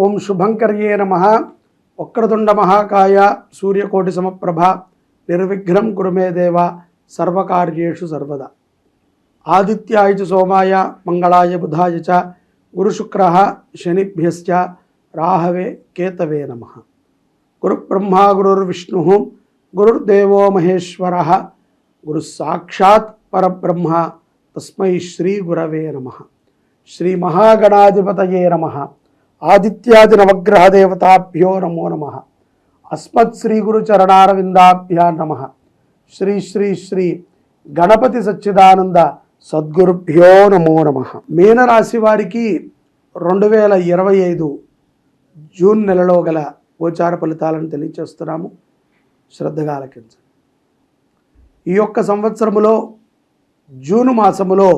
ఓం శుభంకర్యే నమః. వక్రతుండ మహాకాయ సూర్యకోటి సమప్రభ నిర్విఘ్నం కురు మే దేవ సర్వకార్యేషు సర్వదా. ఆదిత్యాయ చ సోమాయ మంగళాయ బుధాయ చ గురుశుక్రః శనిభ్యశ్చ రాహవే కేతవే నమః. గురుబ్రహ్మ గురుర్విష్ణుః గురుర్దేవో మహేశ్వరః గురు సాక్షాత్ పరబ్రహ్మ తస్మై శ్రీ గురవే నమః. శ్రీ మహాగణాధిపతయే నమః. ఆదిత్యాది నవగ్రహ దేవతాభ్యో నమో నమః. అస్మత్ శ్రీ గురు చరణారవిందాభ్యా నమః. శ్రీ శ్రీ శ్రీ గణపతి సచ్చిదానంద సద్గురుభ్యో నమో నమః. మీనరాశి వారికి 2025 జూన్ నెలలో గల గోచార ఫలితాలను తెలియచేస్తున్నాము. శ్రద్ధగా ఆలకించండి. ఈ యొక్క సంవత్సరములో జూను మాసములో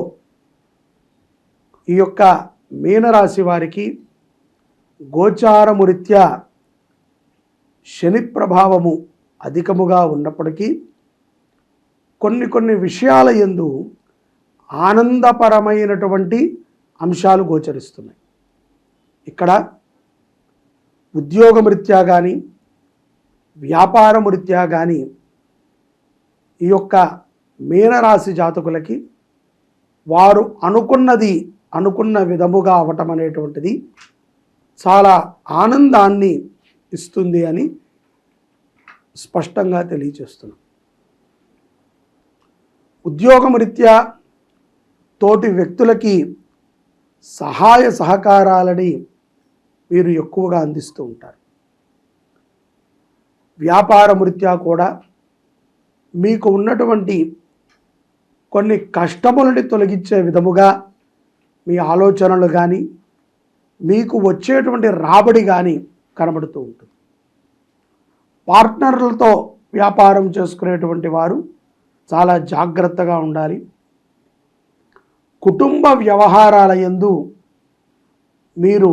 ఈ యొక్క మీనరాశి వారికి గోచారమురీత్యా శని ప్రభావము అధికముగా ఉన్నప్పటికీ కొన్ని విషయాల యందు ఆనందపరమైనటువంటి అంశాలు గోచరిస్తున్నాయి. ఇక్కడ ఉద్యోగమరీత్యా కానీ వ్యాపారమరీత్యా కానీ ఈ యొక్క మీనరాశి జాతకులకి వారు అనుకున్న విధముగా అవటం అనేటువంటిది చాలా ఆనందాన్ని ఇస్తుంది అని స్పష్టంగా తెలియజేస్తున్నాం. ఉద్యోగమరీత్యా తోటి వ్యక్తులకి సహాయ సహకారాలని మీరు ఎక్కువగా అందిస్తూ ఉంటారు. వ్యాపారమరీత్యా కూడా మీకు ఉన్నటువంటి కొన్ని కష్టములని తొలగించే విధముగా మీ ఆలోచనలు కానీ మీకు వచ్చేటువంటి రాబడి కానీ కనబడుతూ ఉంటుంది. పార్ట్నర్లతో వ్యాపారం చేసుకునేటువంటి వారు చాలా జాగ్రత్తగా ఉండాలి. కుటుంబ వ్యవహారాల యందు మీరు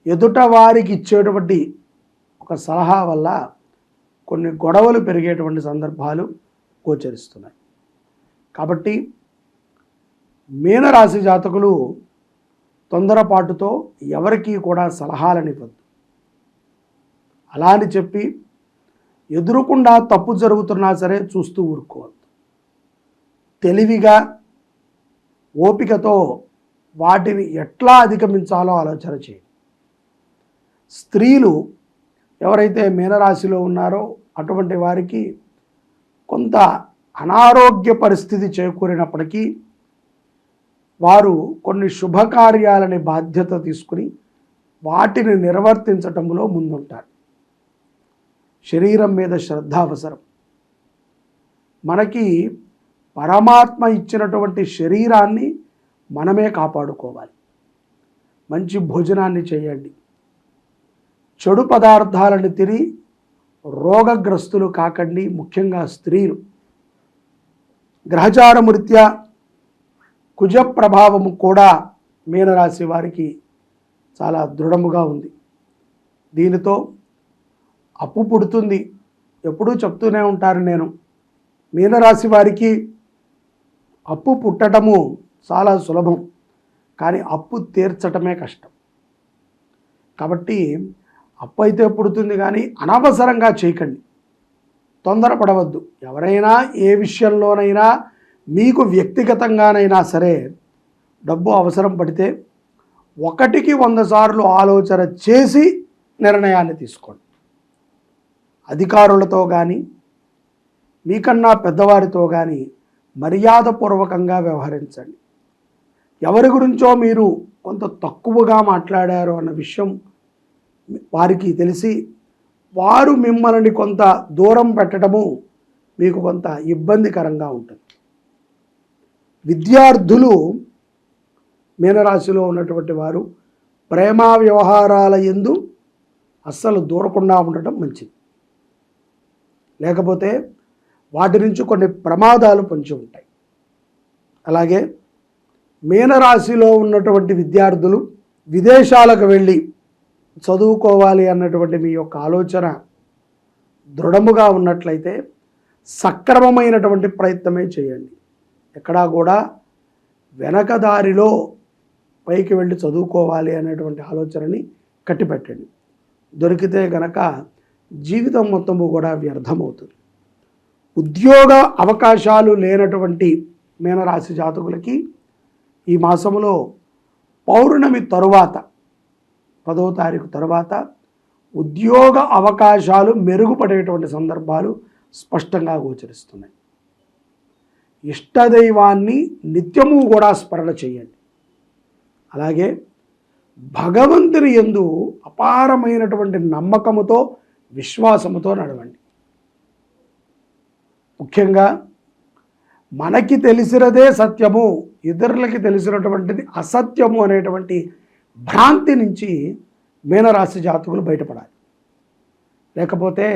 ఎదుట వారికి ఇచ్చేటువంటి ఒక సలహా వల్ల కొన్ని గొడవలు పెరిగేటువంటి సందర్భాలు గోచరిస్తున్నాయి. కాబట్టి మీనరాశి జాతకులు తొందరపాటుతో ఎవరికీ కూడా సలహాలను ఇవ్వద్దు. అలా అని చెప్పి ఎదురుకుండా తప్పు జరుగుతున్నా సరే చూస్తూ ఊరుకోవద్దు. తెలివిగా ఓపికతో వాటిని ఎట్లా అధిగమించాలో ఆలోచన చేయండి. స్త్రీలు ఎవరైతే మీనరాశిలో ఉన్నారో అటువంటి వారికి కొంత అనారోగ్య పరిస్థితి చేకూరినప్పటికీ వారు కొన్ని శుభకార్యాలని బాధ్యత తీసుకుని వాటిని నిర్వర్తించటంలో ముందుంటారు. శరీరం మీద శ్రద్ధ అవసరం. మనకి పరమాత్మ ఇచ్చినటువంటి శరీరాన్ని మనమే కాపాడుకోవాలి. మంచి భోజనాన్ని చేయండి. చెడు పదార్థాలను తిని రోగగ్రస్తులు కాకండి. ముఖ్యంగా స్త్రీలు. గ్రహచారమరీత్యా కుజ ప్రభావము కూడా మీనరాశి వారికి చాలా దృఢముగా ఉంది. దీనితో అప్పు పుడుతుంది. ఎప్పుడూ చెప్తూనే ఉంటారు నేను, మీనరాశి వారికి అప్పు పుట్టడము చాలా సులభం, కానీ అప్పు తీర్చటమే కష్టం. కాబట్టి అప్పు అయితే పుడుతుంది, కానీ అనవసరంగా చేయకండి. తొందరపడవద్దు. ఎవరైనా ఏ విషయంలోనైనా మీకు వ్యక్తిగతంగానైనా సరే డబ్బు అవసరం పడితే 1కి 100 సార్లు ఆలోచన చేసి నిర్ణయాన్ని తీసుకోండి. అధికారులతో కానీ మీకన్నా పెద్దవారితో కానీ మర్యాదపూర్వకంగా వ్యవహరించండి. ఎవరి గురించో మీరు కొంత తక్కువగా మాట్లాడారు అన్న విషయం వారికి తెలిసి వారు మిమ్మల్ని కొంత దూరం పెట్టడము మీకు కొంత ఇబ్బందికరంగా ఉంటుంది. విద్యార్థులు మీనరాశిలో ఉన్నటువంటి వారు ప్రేమ వ్యవహారాల యందు అస్సలు దూరకుండా ఉండటం మంచిది. లేకపోతే వాటి నుంచి కొన్ని ప్రమాదాలు పొంచి ఉంటాయి. అలాగే మీనరాశిలో ఉన్నటువంటి విద్యార్థులు విదేశాలకు వెళ్ళి చదువుకోవాలి అన్నటువంటి మీ యొక్క ఆలోచన దృఢముగా ఉన్నట్లయితే సక్రమమైనటువంటి ప్రయత్నమే చేయండి. ఎక్కడా కూడా వెనకదారిలో పైకి వెళ్ళి చదువుకోవాలి అనేటువంటి ఆలోచనని కట్టిపెట్టండి. దొరికితే గనక జీవితం మొత్తము కూడా వ్యర్థమవుతుంది. ఉద్యోగ అవకాశాలు లేనటువంటి మీనరాశి జాతకులకి ఈ మాసంలో పౌర్ణమి తరువాత 10వ తారీఖు తరువాత ఉద్యోగ అవకాశాలు మెరుగుపడేటువంటి సందర్భాలు స్పష్టంగా గోచరిస్తున్నాయి. ఇష్టదైవాన్ని నిత్యము కూడా స్మరణ చేయండి. అలాగే భగవంతుని యందు అపారమైనటువంటి నమ్మకముతో విశ్వాసముతో నడవండి. ముఖ్యంగా మనకి తెలిసినదే సత్యము, ఇతరులకి తెలిసినటువంటిది అసత్యము అనేటువంటి భ్రాంతి నుంచి మీనరాశి జాతకులు బయటపడాలి. లేకపోతే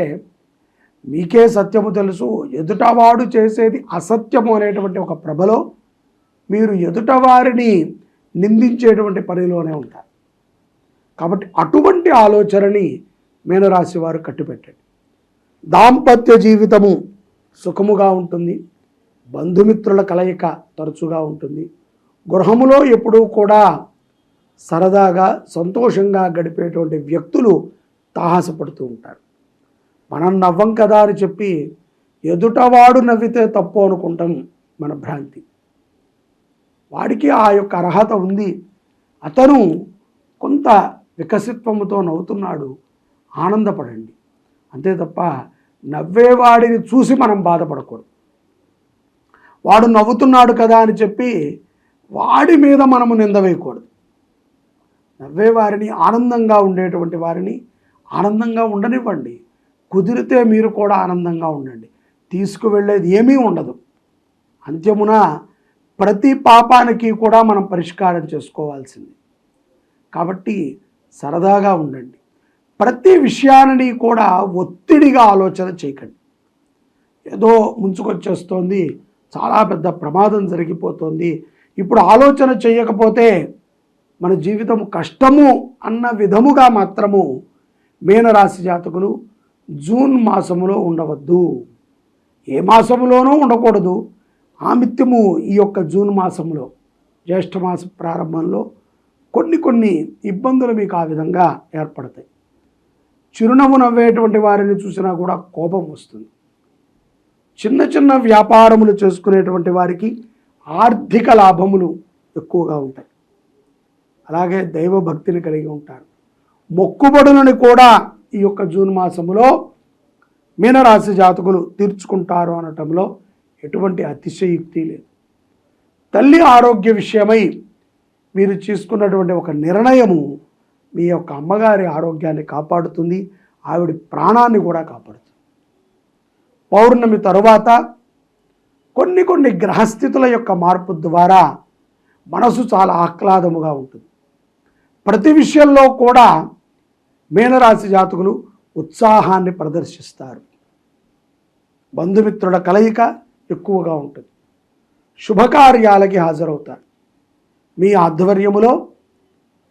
మీకే సత్యము తెలుసు, ఎదుటవాడు చేసేది అసత్యము అనేటువంటి ఒక ప్రభలో మీరు ఎదుటవారిని నిందించేటువంటి పనిలోనే ఉంటారు. కాబట్టి అటువంటి ఆలోచనని మీనరాశి వారు కట్టిపెట్టండి. దాంపత్య జీవితము సుఖముగా ఉంటుంది. బంధుమిత్రుల కలయిక తరచుగా ఉంటుంది. గృహములో ఎప్పుడూ కూడా సరదాగా సంతోషంగా గడిపేటువంటి వ్యక్తులు తాహసపడుతూ ఉంటారు. మనం నవ్వం కదా అని చెప్పి ఎదుటవాడు నవ్వితే తప్పు అనుకుంటాం, మన భ్రాంతి. వాడికి ఆ యొక్క అర్హత ఉంది, అతను కొంత వికసిత్వముతో నవ్వుతున్నాడు, ఆనందపడండి. అంతే తప్ప నవ్వేవాడిని చూసి మనం బాధపడకూడదు. వాడు నవ్వుతున్నాడు కదా అని చెప్పి వాడి మీద మనము నింద వేయకూడదు. నవ్వేవారిని, ఆనందంగా ఉండేటువంటి వారిని ఆనందంగా ఉండనివ్వండి. కుదిరితే మీరు కూడా ఆనందంగా ఉండండి. తీసుకువెళ్ళేది ఏమీ ఉండదు. అంత్యమున ప్రతి పాపానికి కూడా మనం పరిష్కారం చేసుకోవాల్సింది. కాబట్టి సరదాగా ఉండండి. ప్రతి విషయాన్ని కూడా ఒత్తిడిగా ఆలోచన చేయకండి. ఏదో ముంచుకొచ్చేస్తోంది, చాలా పెద్ద ప్రమాదం జరిగిపోతుంది, ఇప్పుడు ఆలోచన చేయకపోతే మన జీవితం కష్టము అన్న విధముగా మాత్రము మీనరాశి జాతకులు జూన్ మాసములో ఉండవద్దు. ఏ మాసములోనూ ఉండకూడదు. ఆమిత్యము ఈ యొక్క జూన్ మాసంలో, జ్యేష్ఠ మాస ప్రారంభంలో కొన్ని ఇబ్బందులు మీకు ఆ విధంగా ఏర్పడతాయి. చిరునవ్వు నవ్వేటువంటి వారిని చూసినా కూడా కోపం వస్తుంది. చిన్న వ్యాపారములు చేసుకునేటువంటి వారికి ఆర్థిక లాభములు ఎక్కువగా ఉంటాయి. అలాగే దైవ భక్తిని కలిగి ఉంటారు. మొక్కుబడులను కూడా ఈ యొక్క జూన్ మాసములో మీనరాశి జాతకులు తీర్చుకుంటారు అనటంలో ఎటువంటి అతిశయుక్తి లేదు. తల్లి ఆరోగ్య విషయమై మీరు తీసుకున్నటువంటి ఒక నిర్ణయము మీ యొక్క అమ్మగారి ఆరోగ్యాన్ని కాపాడుతుంది, ఆవిడ ప్రాణాన్ని కూడా కాపాడుతుంది. పౌర్ణమి తరువాత కొన్ని గ్రహస్థితుల యొక్క మార్పు ద్వారా మనసు చాలా ఆహ్లాదముగా ఉంటుంది. ప్రతి విషయంలో కూడా మీనరాశి జాతకులు ఉత్సాహాన్ని ప్రదర్శిస్తారు. బంధుమిత్రుల కలయిక ఎక్కువగా ఉంటుంది. శుభకార్యాలకి హాజరవుతారు. మీ ఆధ్వర్యములో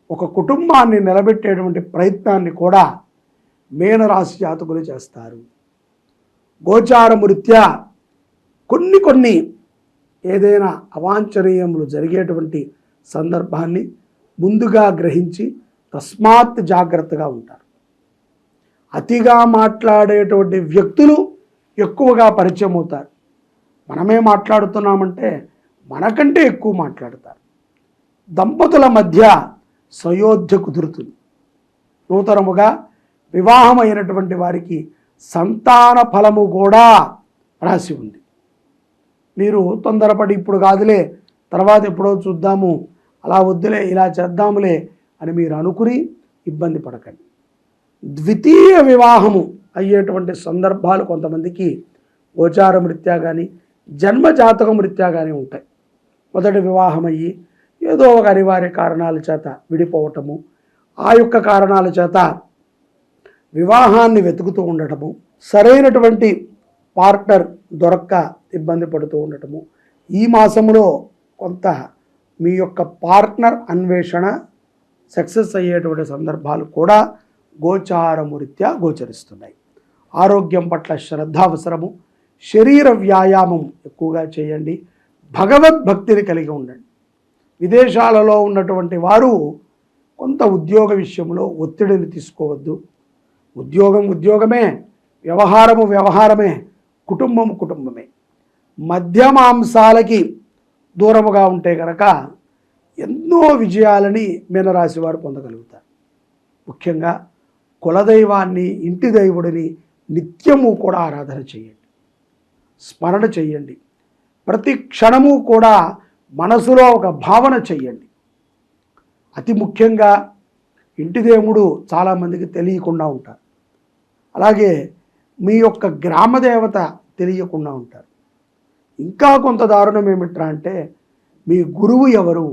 ఒక కుటుంబాన్ని నిలబెట్టేటువంటి ప్రయత్నాన్ని కూడా మీనరాశి జాతకులు చేస్తారు. గోచారము రీత్యా కొన్ని ఏదైనా అవాంఛనీయములు జరిగేటువంటి సందర్భాన్ని ముందుగా గ్రహించి తస్మాత్ జాగ్రత్తగా ఉంటారు. అతిగా మాట్లాడేటువంటి వ్యక్తులు ఎక్కువగా పరిచయం అవుతారు. మనమే మాట్లాడుతున్నామంటే మనకంటే ఎక్కువ మాట్లాడతారు. దంపతుల మధ్య సయోధ్య కుదురుతుంది. నూతనముగా వివాహమైనటువంటి వారికి సంతాన ఫలము కూడా రాసి ఉంది. మీరు తొందరపడి ఇప్పుడు కాదులే, తర్వాత ఎప్పుడో చూద్దాము, అలా వద్దులే, ఇలా చేద్దాములే అని మీరు అనుకుని ఇబ్బంది పడకండి. ద్వితీయ వివాహము అయ్యేటువంటి సందర్భాలు కొంతమందికి గోచారం రీత్యా కానీ జన్మజాతకం రీత్యా కానీ ఉంటాయి. మొదటి వివాహం అయ్యి ఏదో ఒక అనివార్య కారణాల చేత విడిపోవటము, ఆ యొక్క కారణాల చేత వివాహాన్ని వెతుకుతూ ఉండటము, సరైనటువంటి పార్ట్నర్ దొరక్క ఇబ్బంది పడుతూ ఉండటము, ఈ మాసంలో కొంత మీ యొక్క పార్ట్నర్ అన్వేషణ సక్సెస్ అయ్యేటువంటి సందర్భాలు కూడా గోచారము రీత్యా గోచరిస్తున్నాయి. ఆరోగ్యం పట్ల శ్రద్ధ అవసరము. శరీర వ్యాయామం ఎక్కువగా చేయండి. భగవద్భక్తిని కలిగి ఉండండి. విదేశాలలో ఉన్నటువంటి వారు కొంత ఉద్యోగ విషయంలో ఒత్తిడిని తీసుకోవద్దు. ఉద్యోగం ఉద్యోగమే, వ్యవహారము వ్యవహారమే, కుటుంబం కుటుంబమే. మధ్యమాంసాలకి దూరముగా ఉంటే కనుక ఎన్నో విజయాలని మీనరాశి వారు పొందగలుగుతారు. ముఖ్యంగా కులదైవాన్ని, ఇంటి దేవుడిని నిత్యము కూడా ఆరాధన చేయండి, స్మరణ చేయండి. ప్రతి క్షణము కూడా మనసులో ఒక భావన చెయ్యండి. అతి ముఖ్యంగా ఇంటి దేవుడు చాలామందికి తెలియకుండా ఉంటారు. అలాగే మీ యొక్క గ్రామదేవత తెలియకుండా ఉంటారు. ఇంకా కొంత దారుణం ఏమిట్రా అంటే మీ గురువు ఎవరు,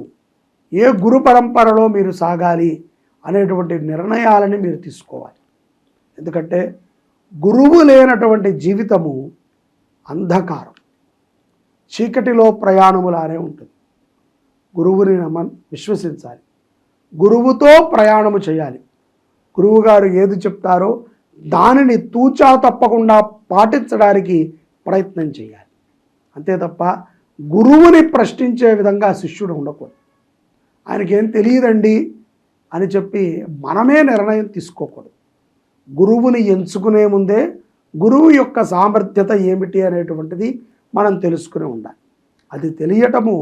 ఏ గురు పరంపరలో మీరు సాగాలి అనేటువంటి నిర్ణయాలని మీరు తీసుకోవాలి. ఎందుకంటే గురువు లేనటువంటి జీవితము అంధకారం, చీకటిలో ప్రయాణములానే ఉంటుంది. గురువుని విశ్వసించాలి, గురువుతో ప్రయాణము చేయాలి. గురువుగారు ఏది చెప్తారో దానిని తూచా తప్పకుండా పాటించడానికి ప్రయత్నం చేయాలి. అంతే తప్ప గురువుని ప్రశ్నించే విధంగా శిష్యుడు ఉండకూడదు. ఆయనకేం తెలియదండి అని చెప్పి మనమే నిర్ణయం తీసుకోకూడదు. గురువుని ఎంచుకునే ముందే గురువు యొక్క సామర్థ్యత ఏమిటి అనేటువంటిది మనం తెలుసుకుని ఉండాలి. అది తెలియటము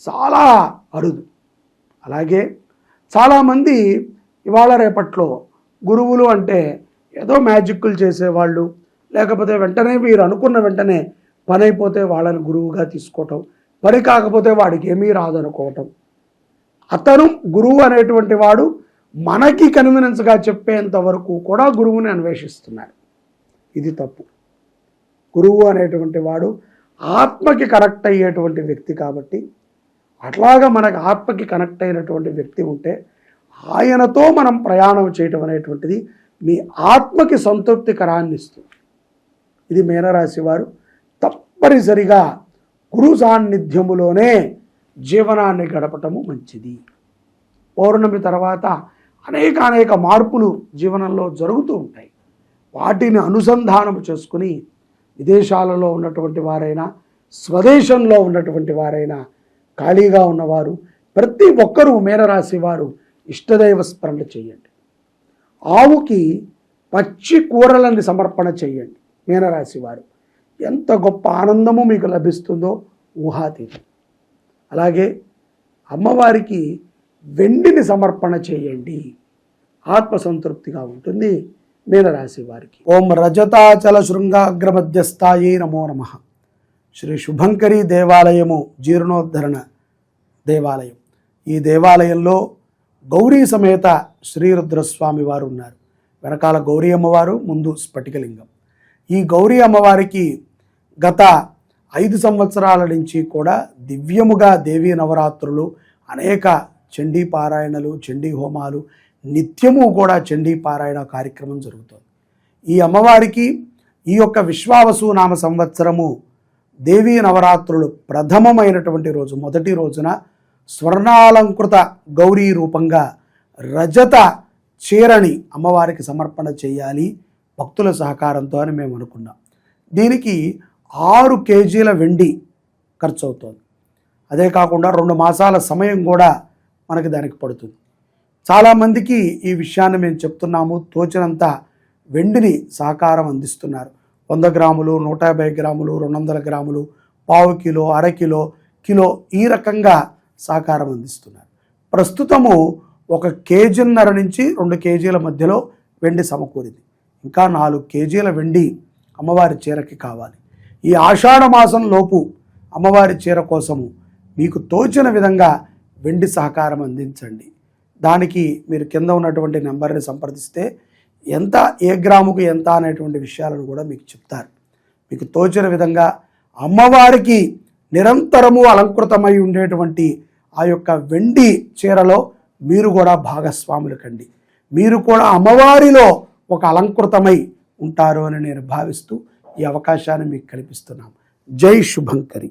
చాలా అరుదు. అలాగే చాలామంది ఇవాళ రేపట్లో గురువులు అంటే ఏదో మ్యాజిక్లు చేసేవాళ్ళు, లేకపోతే వెంటనే మీరు అనుకున్న వెంటనే పని అయిపోతే వాళ్ళని గురువుగా తీసుకోవటం, పని కాకపోతే వాడికి ఏమీ రాదనుకోవటం. అతను గురువు అనేటువంటి వాడు మనకి కన్వీనెన్స్గా చెప్పేంత వరకు కూడా గురువుని అన్వేషిస్తున్నాడు. ఇది తప్పు. గురువు అనేటువంటి వాడు ఆత్మకి కనెక్ట్ అయ్యేటువంటి వ్యక్తి కాబట్టి, అట్లాగా మనకు ఆత్మకి కనెక్ట్ అయినటువంటి వ్యక్తి ఉంటే ఆయనతో మనం ప్రయాణం చేయటం అనేటువంటిది మీ ఆత్మకి సంతృప్తికరాన్ని ఇస్తుంది. ఇది మీనరాశి వారు తప్పనిసరిగా గురు సాన్నిధ్యములోనే జీవనాన్ని గడపటము మంచిది. పౌర్ణమి తర్వాత అనేక మార్పులు జీవనంలో జరుగుతూ ఉంటాయి. వాటిని అనుసంధానం చేసుకుని విదేశాలలో ఉన్నటువంటి వారైనా, స్వదేశంలో ఉన్నటువంటి వారైనా, ఖాళీగా ఉన్నవారు ప్రతి ఒక్కరూ మీనరాశి వారు ఇష్టదైవ స్మరణ చేయండి. ఆవుకి పచ్చి కూరలని సమర్పణ చేయండి. మీనరాశి వారు ఎంత గొప్ప ఆనందము మీకు లభిస్తుందో ఊహాతీతం. అలాగే అమ్మవారికి వెండిని సమర్పణ చేయండి, ఆత్మసంతృప్తిగా ఉంటుంది మీనరాశి వారికి. ఓం రజతాచల శృంగాగ్రమధ్యస్థాయే నమో నమః. శ్రీ శుభంకరి దేవాలయము జీర్ణోద్ధరణ దేవాలయం. ఈ దేవాలయంలో గౌరీ సమేత శ్రీరుద్రస్వామి వారు ఉన్నారు. వెనకాల గౌరీ అమ్మవారు, ముందు స్ఫటికలింగం. ఈ గౌరీ అమ్మవారికి గత 5 సంవత్సరాల నుంచి కూడా దివ్యముగా దేవీ నవరాత్రులు, అనేక చండీ పారాయణలు, చండీ హోమాలు, నిత్యము కూడా చండీ పారాయణ కార్యక్రమం జరుగుతుంది. ఈ అమ్మవారికి ఈ యొక్క విశ్వావసు నామ సంవత్సరము దేవీ నవరాత్రులు ప్రథమమైనటువంటి రోజు, మొదటి రోజున స్వర్ణాలంకృత గౌరీ రూపంగా రజత చీరని అమ్మవారికి సమర్పణ చేయాలి భక్తుల సహకారంతో అని మేము అనుకున్నాం. దీనికి 6 కేజీల వెండి ఖర్చు అవుతుంది. అదే కాకుండా 2 మాసాల సమయం కూడా మనకి దానికి పడుతుంది. చాలామందికి ఈ విషయాన్ని మేము చెప్తున్నాము, తోచినంత వెండిని సహకారం అందిస్తున్నారు. 100 గ్రాములు, 150 గ్రాములు, 200 గ్రాములు, పావు కిలో, అరకిలో, కిలో, ఈ రకంగా సహకారం అందిస్తున్నారు. ప్రస్తుతము 1 కేజీన్నర నుంచి 2 కేజీల మధ్యలో వెండి సమకూరింది. ఇంకా 4 కేజీల వెండి అమ్మవారి చీరకి కావాలి. ఈ ఆషాఢ మాసం లోపు అమ్మవారి చీర కోసము మీకు తోచిన విధంగా వెండి సహకారం అందించండి. దానికి మీరు కింద ఉన్నటువంటి నెంబర్ని సంప్రదిస్తే ఎంత, ఏ గ్రాముకు ఎంత అనేటువంటి విషయాలను కూడా మీకు చెప్తారు. మీకు తోచిన విధంగా అమ్మవారికి నిరంతరము అలంకృతమై ఉండేటువంటి ఆ యొక్క వెండి చీరలో మీరు కూడా భాగస్వాములు కండి. మీరు కూడా అమ్మవారిలో ఒక అలంకృతమై ఉంటారు అని నేను భావిస్తూ ఈ అవకాశాన్ని మీకు కల్పిస్తున్నాను. జై శుభంకరి.